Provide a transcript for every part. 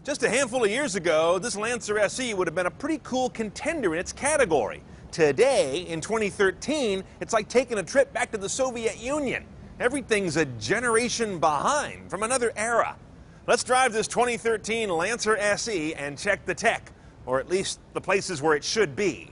Just a handful of years ago, this Lancer SE would have been a pretty cool contender in its category. Today, in 2013, it's like taking a trip back to the Soviet Union. Everything's a generation behind from another era. Let's drive this 2013 Lancer SE and check the tech, or at least the places where it should be.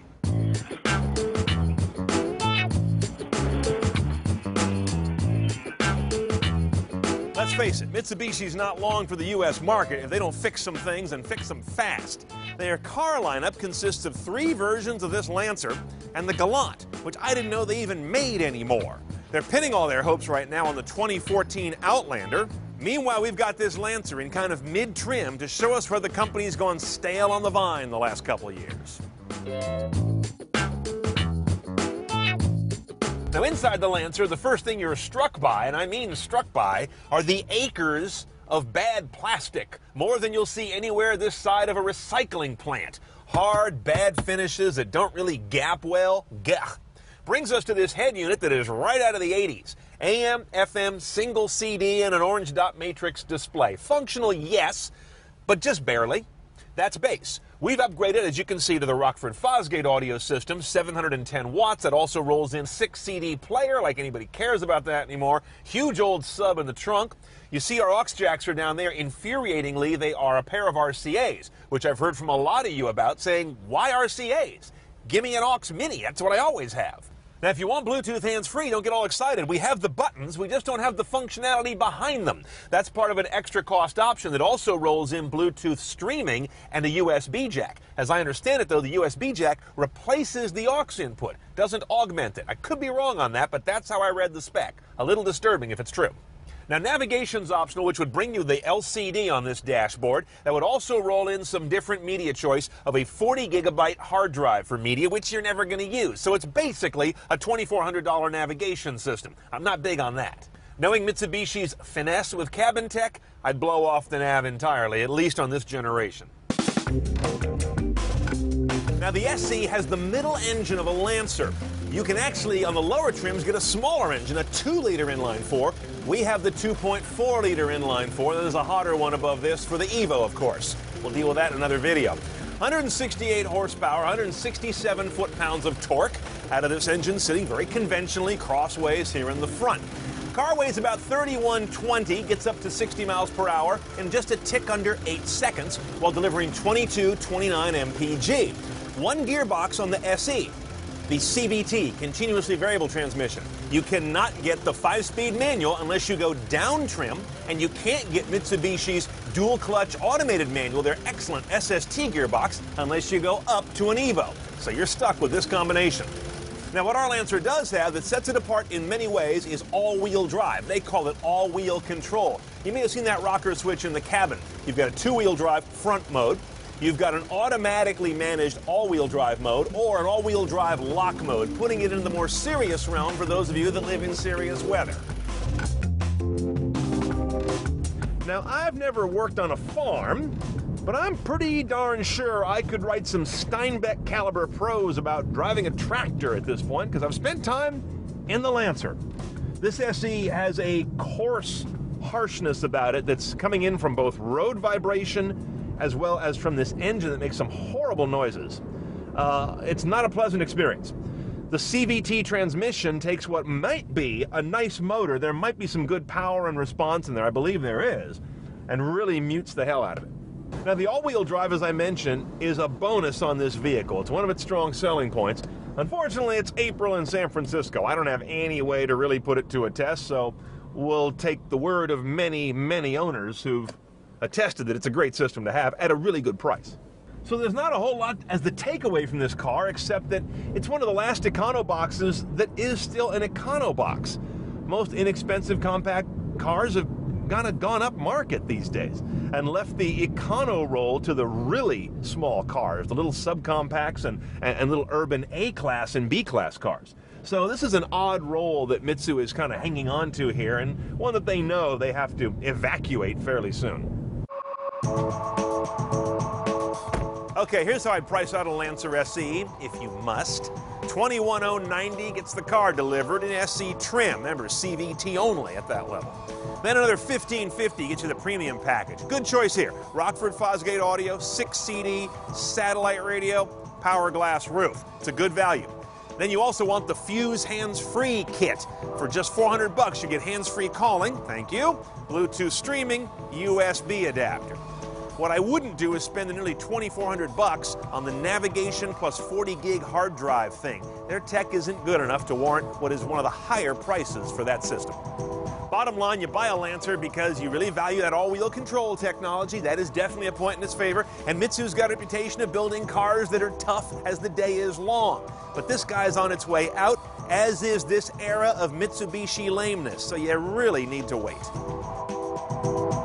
Let's face it, Mitsubishi's not long for the U.S. market if they don't fix some things and fix them fast. Their car lineup consists of 3 versions of this Lancer and the Galant, which I didn't know they even made anymore. They're pinning all their hopes right now on the 2014 Outlander. Meanwhile, we've got this Lancer in kind of mid-trim to show us where the company's gone stale on the vine the last couple of years. Now, inside the Lancer, the first thing you're struck by, and I mean struck by, are the acres of bad plastic. More than you'll see anywhere this side of a recycling plant. Hard, bad finishes that don't really gap well. Gah. Brings us to this head unit that is right out of the 80s. AM, FM, single CD, and an orange dot matrix display. Functional, yes, but just barely. That's bass. We've upgraded, as you can see, to the Rockford Fosgate audio system, 710 watts. That also rolls in 6 CD player, like anybody cares about that anymore. Huge old sub in the trunk. You see our aux jacks are down there. Infuriatingly, they are a pair of RCAs, which I've heard from a lot of you about, saying, why RCAs? Give me an aux mini, that's what I always have. Now, if you want Bluetooth hands-free, don't get all excited. We have the buttons, we just don't have the functionality behind them. That's part of an extra cost option that also rolls in Bluetooth streaming and a USB jack. As I understand it, though, the USB jack replaces the aux input, doesn't augment it. I could be wrong on that, but that's how I read the spec. A little disturbing if it's true. Now, navigation's optional, which would bring you the LCD on this dashboard. That would also roll in some different media choice of a 40-gigabyte hard drive for media, which you're never going to use. So it's basically a $2,400 navigation system. I'm not big on that. Knowing Mitsubishi's finesse with cabin tech, I'd blow off the nav entirely, at least on this generation. Now, the SE has the middle engine of a Lancer. You can actually, on the lower trims, get a smaller engine, a 2-liter inline-4. We have the 2.4-liter inline-4. There's a hotter one above this for the Evo, of course. We'll deal with that in another video. 168 horsepower, 167 foot-pounds of torque out of this engine, sitting very conventionally crossways here in the front. Car weighs about 3120, gets up to 60 miles per hour in just a tick under 8 seconds, while delivering 2229 mpg. 1 gearbox on the SE. The CVT, continuously variable transmission. You cannot get the 5-speed manual unless you go down trim, and you can't get Mitsubishi's dual-clutch automated manual, their excellent SST gearbox, unless you go up to an Evo. So you're stuck with this combination. Now, what our Lancer does have that sets it apart in many ways is all-wheel drive. They call it all-wheel control. You may have seen that rocker switch in the cabin. You've got a 2-wheel drive front mode. You've got an automatically managed all-wheel drive mode or an all-wheel drive lock mode, putting it in the more serious realm for those of you that live in serious weather. Now, I've never worked on a farm, but I'm pretty darn sure I could write some Steinbeck caliber prose about driving a tractor at this point, because I've spent time in the Lancer. This SE has a coarse harshness about it that's coming in from both road vibration as well as from this engine that makes some horrible noises. It's not a pleasant experience. The CVT transmission takes what might be a nice motor. There might be some good power and response in there, I believe there is, and really mutes the hell out of it. Now, the all-wheel drive, as I mentioned, is a bonus on this vehicle. It's one of its strong selling points. Unfortunately, it's April in San Francisco. I don't have any way to really put it to a test, so we'll take the word of many, many owners who've attested that it's a great system to have at a really good price. So there's not a whole lot as the takeaway from this car, except that it's one of the last econo boxes that is still an econo box. Most inexpensive compact cars have kind of gone up market these days and left the econo role to the really small cars, the little subcompacts and little urban A-class and B-class cars. So this is an odd role that Mitsu is kind of hanging on to here, and one that they know they have to evacuate fairly soon. Okay, here's how I'd price out a Lancer SE, if you must. $21,090 gets the car delivered in SE trim. Remember, CVT only at that level. Then another $1,550 gets you the premium package. Good choice here. Rockford Fosgate audio, 6 CD, satellite radio, power glass roof. It's a good value. Then you also want the Fuse hands-free kit. For just $400, you get hands-free calling, thank you, Bluetooth streaming, USB adapter. What I wouldn't do is spend the nearly $2,400 on the navigation plus 40 gig hard drive thing. Their tech isn't good enough to warrant what is one of the higher prices for that system. Bottom line, you buy a Lancer because you really value that all-wheel control technology. That is definitely a point in its favor. And Mitsu's got a reputation of building cars that are tough as the day is long. But this guy's on its way out, as is this era of Mitsubishi lameness. So you really need to wait.